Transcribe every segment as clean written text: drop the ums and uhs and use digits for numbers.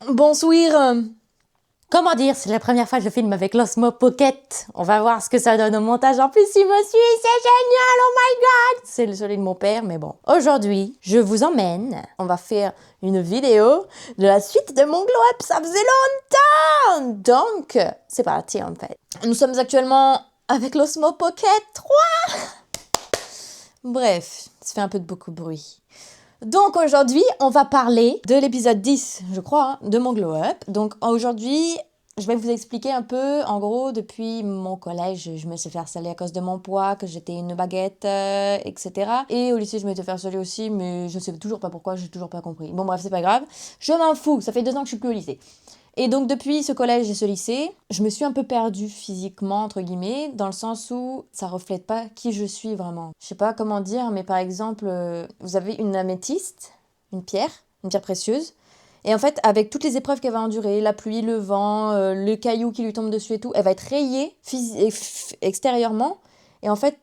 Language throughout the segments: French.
Bonsoir. Comment dire, c'est la première fois que je filme avec l'Osmo Pocket. On va voir ce que ça donne au montage. En plus, il me suit, c'est génial, oh my god. C'est celui de mon père, mais bon. Aujourd'hui, je vous emmène. On va faire une vidéo de la suite de mon glow up. Ça faisait longtemps. Donc, c'est parti en fait. Nous sommes actuellement avec l'Osmo Pocket 3. Bref, ça fait un peu de beaucoup de bruit. Donc aujourd'hui, on va parler de l'épisode 10, je crois, de mon glow up. Donc aujourd'hui, je vais vous expliquer un peu, en gros, depuis mon collège, je me suis fait harceler à cause de mon poids, que j'étais une baguette, etc. Et au lycée, je m'étais fait harceler aussi, mais je sais toujours pas pourquoi, j'ai toujours pas compris. Bon bref, c'est pas grave, je m'en fous, ça fait 2 ans que je suis plus au lycée. Et donc depuis ce collège et ce lycée, je me suis un peu perdue physiquement, entre guillemets, dans le sens où ça reflète pas qui je suis vraiment. Je sais pas comment dire, mais par exemple, vous avez une améthyste, une pierre précieuse, et en fait, avec toutes les épreuves qu'elle va endurer, la pluie, le vent, le caillou qui lui tombe dessus et tout, elle va être rayée extérieurement, et en fait,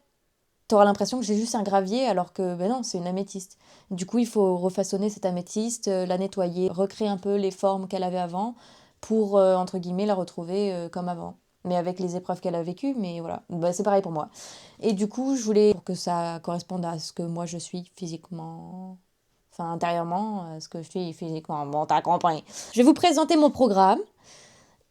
t'auras l'impression que j'ai juste un gravier, alors que ben non, c'est une améthyste. Du coup, il faut refaçonner cette améthyste, la nettoyer, recréer un peu les formes qu'elle avait avant, pour, entre guillemets, la retrouver comme avant. Mais avec les épreuves qu'elle a vécues, mais voilà. Bah, c'est pareil pour moi. Et du coup, je voulais pour que ça corresponde à ce que moi je suis physiquement, enfin intérieurement, à ce que je suis physiquement. Bon, t'as compris. Je vais vous présenter mon programme.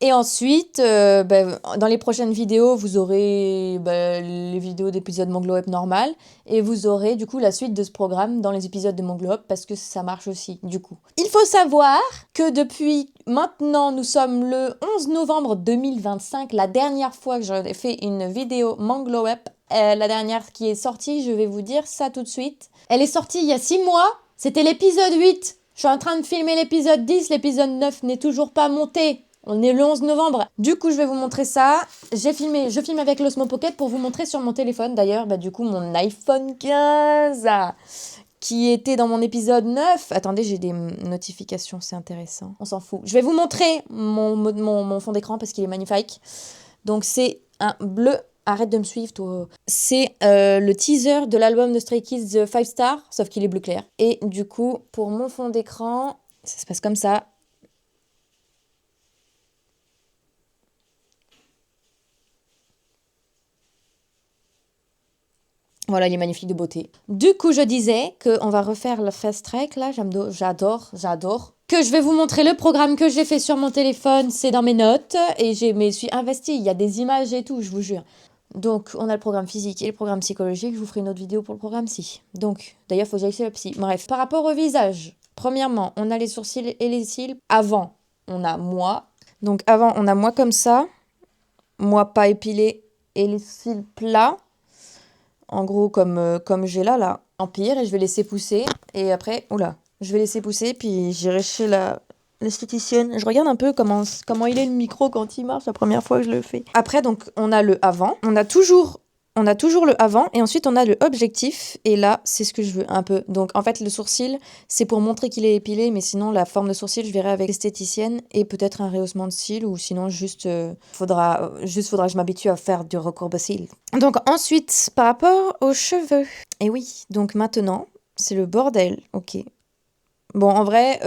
Et ensuite, dans les prochaines vidéos, vous aurez les vidéos d'épisodes Mon Glow Up normal. Et vous aurez du coup la suite de ce programme dans les épisodes de Mon Glow Up parce que ça marche aussi du coup. Il faut savoir que depuis maintenant, nous sommes le 11 novembre 2025. La dernière fois que j'ai fait une vidéo Mon Glow Up, la dernière qui est sortie, je vais vous dire ça tout de suite. Elle est sortie il y a 6 mois. C'était l'épisode 8. Je suis en train de filmer l'épisode 10. L'épisode 9 n'est toujours pas monté. On est le 11 novembre. Du coup, je vais vous montrer ça. Je filme avec l'Osmo Pocket pour vous montrer sur mon téléphone. D'ailleurs, du coup, mon iPhone 15 qui était dans mon épisode 9. Attendez, j'ai des notifications, c'est intéressant. On s'en fout. Je vais vous montrer mon fond d'écran parce qu'il est magnifique. Donc, c'est un bleu. Arrête de me suivre, toi. C'est le teaser de l'album de Stray Kids 5 Star, sauf qu'il est bleu clair. Et du coup, pour mon fond d'écran, ça se passe comme ça. Voilà, il est magnifique de beauté. Du coup, je disais qu'on va refaire le fast track, là, j'adore. Que je vais vous montrer le programme que j'ai fait sur mon téléphone, c'est dans mes notes, et je me suis investie, il y a des images et tout, je vous jure. Donc, on a le programme physique et le programme psychologique, je vous ferai une autre vidéo pour le programme psy. Donc, d'ailleurs, il faut que j'aille chez le psy. Bref, par rapport au visage, premièrement, on a les sourcils et les cils. Avant, on a moi. Donc, avant, on a moi comme ça, moi pas épilé, et les cils plats. En gros, comme j'ai là, empire, et je vais laisser pousser. Et après, oula, je vais laisser pousser, puis j'irai chez l'esthéticienne. Je regarde un peu comment il est le micro quand il marche la première fois que je le fais. Après, donc, on a le avant. On a toujours le avant, et ensuite on a le objectif, et là, c'est ce que je veux un peu. Donc, en fait, le sourcil, c'est pour montrer qu'il est épilé, mais sinon, la forme de sourcil, je verrai avec l'esthéticienne, et peut-être un rehaussement de cils, ou sinon, juste, faudra que je m'habitue à faire du recourbe cils. Donc, ensuite, par rapport aux cheveux. Et oui, donc maintenant, c'est le bordel, ok. Bon, en vrai,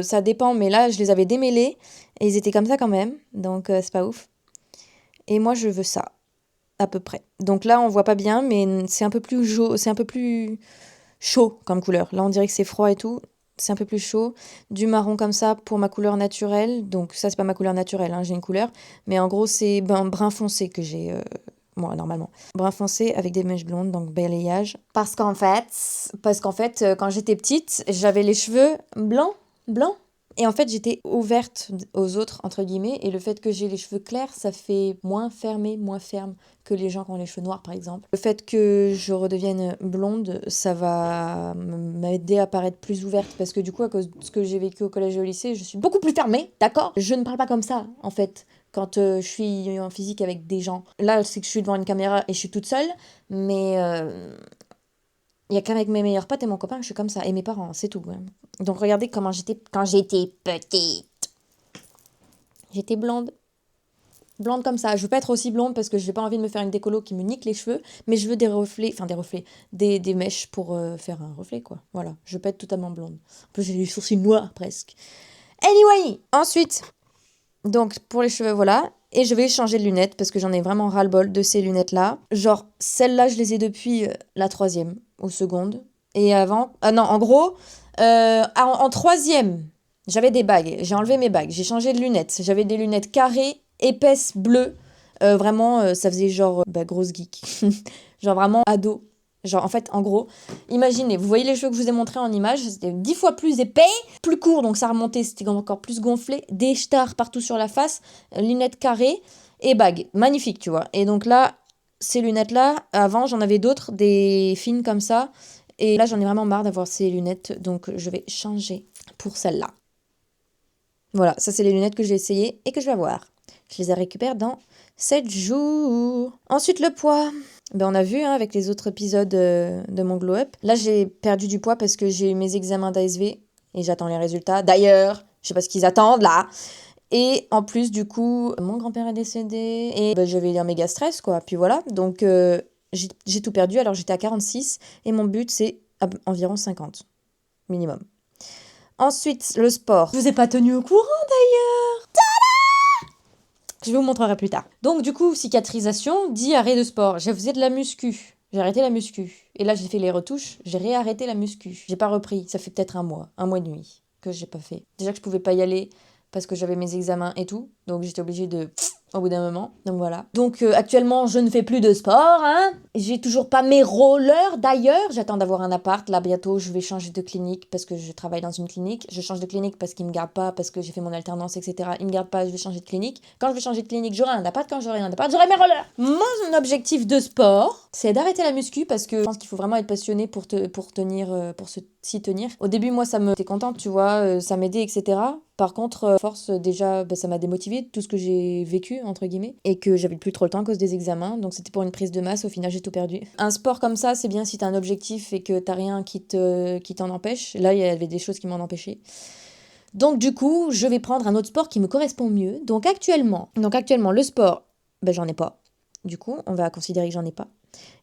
ça dépend, mais là, je les avais démêlés, et ils étaient comme ça quand même, donc c'est pas ouf. Et moi, je veux ça. À peu près. Donc là, on voit pas bien, mais c'est un peu plus chaud comme couleur. Là, on dirait que c'est froid et tout. C'est un peu plus chaud. Du marron comme ça pour ma couleur naturelle. Donc ça, c'est pas ma couleur naturelle, hein, j'ai une couleur. Mais en gros, c'est brun foncé que j'ai, moi, normalement. Brun foncé avec des mèches blondes, donc balayage. Parce qu'en fait, quand j'étais petite, j'avais les cheveux blancs. Et en fait, j'étais ouverte aux autres, entre guillemets, et le fait que j'ai les cheveux clairs, ça fait moins ferme que les gens qui ont les cheveux noirs, par exemple. Le fait que je redevienne blonde, ça va m'aider à paraître plus ouverte, parce que du coup, à cause de ce que j'ai vécu au collège et au lycée, je suis beaucoup plus fermée, d'accord ? Je ne parle pas comme ça, en fait, quand je suis en physique avec des gens. Là, c'est que je suis devant une caméra et je suis toute seule, mais il y a qu'avec mes meilleurs potes et mon copain que je suis comme ça, et mes parents, c'est tout. Hein. Donc regardez comment j'étais quand j'étais petite. J'étais blonde. Blonde comme ça. Je veux pas être aussi blonde parce que j'ai pas envie de me faire une décolo qui me nique les cheveux, mais je veux des reflets, des mèches pour faire un reflet, quoi. Voilà, je veux pas être totalement blonde. En plus, j'ai les sourcils noirs presque. Anyway, ensuite, donc pour les cheveux, voilà. Et je vais changer de lunettes parce que j'en ai vraiment ras-le-bol de ces lunettes-là. Genre, celles-là, je les ai depuis la 3e ou seconde. Et avant... Ah non, en gros, en 3e, j'avais des bagues. J'ai enlevé mes bagues. J'ai changé de lunettes. J'avais des lunettes carrées, épaisses, bleues. Vraiment, ça faisait genre grosse geek. Genre vraiment ado. Genre, en fait, en gros, imaginez, vous voyez les cheveux que je vous ai montrés en image, c'était 10 fois plus épais, plus court, donc ça remontait, c'était encore plus gonflé, des stars partout sur la face, lunettes carrées et bagues. Magnifique, tu vois. Et donc là, ces lunettes-là, avant, j'en avais d'autres, des fines comme ça, et là, j'en ai vraiment marre d'avoir ces lunettes, donc je vais changer pour celle-là. Voilà, ça, c'est les lunettes que j'ai essayées et que je vais avoir. Je les récupère dans 7 jours. Ensuite, le poids. Ben, on a vu avec les autres épisodes de mon glow up. Là, j'ai perdu du poids parce que j'ai eu mes examens d'ASV et j'attends les résultats. D'ailleurs, je sais pas ce qu'ils attendent là. Et en plus, du coup, mon grand-père est décédé et j'avais un méga stress, quoi. Puis voilà, donc j'ai tout perdu. Alors j'étais à 46 et mon but, c'est environ 50 minimum. Ensuite, le sport. Je vous ai pas tenu au courant d'ailleurs. Je vous montrerai plus tard. Donc du coup, cicatrisation dit arrêt de sport. Je faisais de la muscu. J'ai arrêté la muscu. Et là, j'ai fait les retouches. J'ai réarrêté la muscu. J'ai pas repris. Ça fait peut-être un mois et demi que j'ai pas fait. Déjà que je pouvais pas y aller parce que j'avais mes examens et tout. Donc j'étais obligée de... au bout d'un moment. Donc voilà. Donc actuellement, je ne fais plus de sport. Hein. J'ai toujours pas mes rollers d'ailleurs. J'attends d'avoir un appart. Là, bientôt, je vais changer de clinique parce que je travaille dans une clinique. Je change de clinique parce qu'ils me gardent pas, parce que j'ai fait mon alternance, etc. Ils me gardent pas, je vais changer de clinique. Quand je vais changer de clinique, j'aurai un appart. Quand j'aurai un appart, j'aurai mes rollers. Mon objectif de sport, c'est d'arrêter la muscu parce que je pense qu'il faut vraiment être passionné pour s'y tenir. Au début, moi, j'étais contente, tu vois, ça m'aidait, etc. Par contre, force, déjà, ça m'a démotivé tout ce que j'ai vécu, entre guillemets, et que j'avais plus trop le temps à cause des examens, donc c'était pour une prise de masse, au final j'ai tout perdu. Un sport comme ça, c'est bien si t'as un objectif et que t'as rien qui t'en empêche. Là, il y avait des choses qui m'en empêchaient. Donc du coup, je vais prendre un autre sport qui me correspond mieux. Donc actuellement, le sport, j'en ai pas. Du coup, on va considérer que j'en ai pas.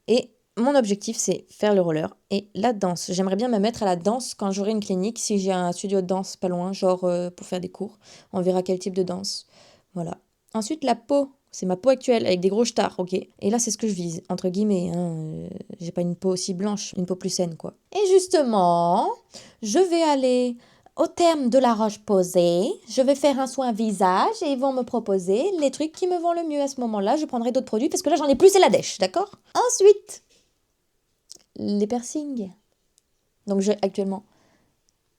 Et mon objectif, c'est faire le roller et la danse. J'aimerais bien me mettre à la danse quand j'aurai une clinique, si j'ai un studio de danse pas loin, genre pour faire des cours. On verra quel type de danse. Voilà. Ensuite, la peau. C'est ma peau actuelle, avec des gros stars, ok. Et là, c'est ce que je vise, entre guillemets. J'ai pas une peau aussi blanche, une peau plus saine, quoi. Et justement, je vais aller au terme de la roche posée. Je vais faire un soin visage et ils vont me proposer les trucs qui me vont le mieux à ce moment-là. Je prendrai d'autres produits parce que là, j'en ai plus, c'est la dèche, d'accord? Ensuite, les piercings. Donc, j'ai actuellement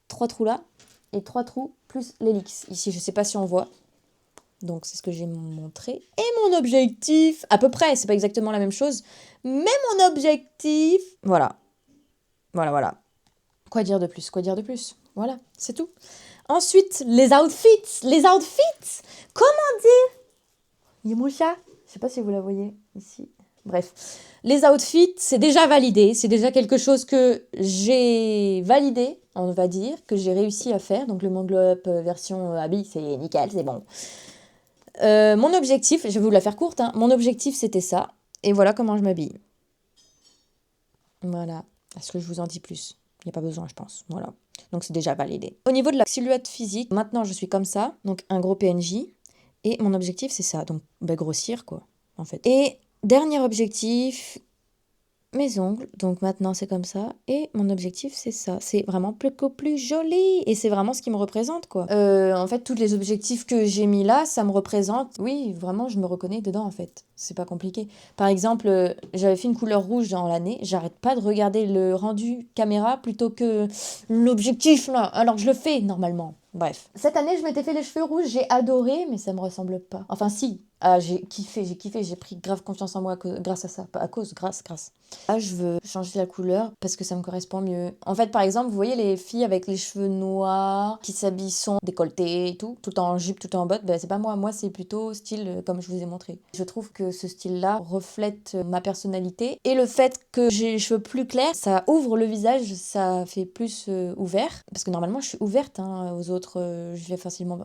3 trous là et 3 trous plus l'hélix. Ici, je sais pas si on voit. Donc, c'est ce que j'ai montré. Et mon objectif, à peu près, c'est pas exactement la même chose, mais mon objectif, voilà. Voilà. Quoi dire de plus? Voilà, c'est tout. Ensuite, les outfits. Comment dire? Il y a mon chat. Je sais pas si vous la voyez ici. Bref, les outfits, c'est déjà validé. C'est déjà quelque chose que j'ai validé, on va dire, que j'ai réussi à faire. Donc, le Glow Up version habit, c'est nickel, c'est bon. Mon objectif, je vais vous la faire courte, hein. Mon objectif c'était ça, et voilà comment je m'habille. Voilà, est-ce que je vous en dis plus? Il n'y a pas besoin, je pense, voilà. Donc c'est déjà validé. Au niveau de la silhouette physique, maintenant je suis comme ça, donc un gros PNJ, et mon objectif c'est ça, donc grossir quoi, en fait. Et dernier objectif, mes ongles, donc maintenant c'est comme ça, et mon objectif c'est ça, c'est vraiment plus joli, et c'est vraiment ce qui me représente quoi. En fait, tous les objectifs que j'ai mis là, ça me représente, oui, vraiment je me reconnais dedans en fait, c'est pas compliqué. Par exemple, j'avais fait une couleur rouge dans l'année, j'arrête pas de regarder le rendu caméra plutôt que l'objectif là, alors que je le fais normalement. Bref. Cette année, je m'étais fait les cheveux rouges, j'ai adoré, mais ça me ressemble pas. Enfin si, j'ai kiffé, j'ai pris grave confiance en moi grâce à ça, pas à cause, grâce. Là, je veux changer la couleur parce que ça me correspond mieux. En fait, par exemple, vous voyez les filles avec les cheveux noirs, qui s'habillent sont décolletés et tout en jupe, tout en botte, c'est pas moi. Moi, c'est plutôt style comme je vous ai montré. Je trouve que ce style-là reflète ma personnalité et le fait que j'ai les cheveux plus clairs, ça ouvre le visage, ça fait plus ouvert. Parce que normalement, je suis ouverte aux autres. Je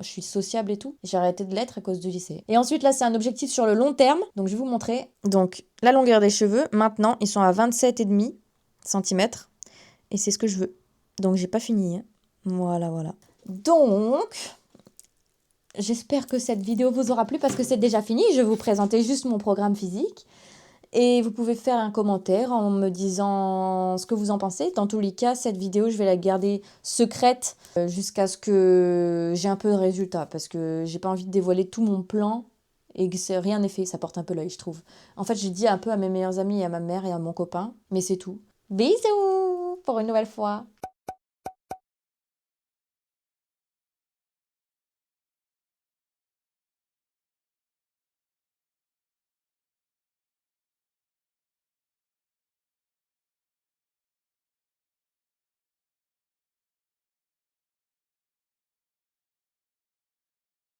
suis sociable et tout. J'ai arrêté de l'être à cause du lycée. Et ensuite, là, c'est un objectif sur le long terme. Donc, je vais vous montrer. Donc, la longueur des cheveux, maintenant, ils sont à 27,5 cm. Et c'est ce que je veux. Donc, j'ai pas fini. Hein. Voilà. Donc, j'espère que cette vidéo vous aura plu parce que c'est déjà fini. Je vais vous présenter juste mon programme physique. Et vous pouvez faire un commentaire en me disant ce que vous en pensez. Dans tous les cas, cette vidéo, je vais la garder secrète jusqu'à ce que j'ai un peu de résultats. Parce que j'ai pas envie de dévoiler tout mon plan et que rien n'est fait. Ça porte un peu l'œil, je trouve. En fait, j'ai dit un peu à mes meilleurs amis, à ma mère et à mon copain. Mais c'est tout. Bisous pour une nouvelle fois.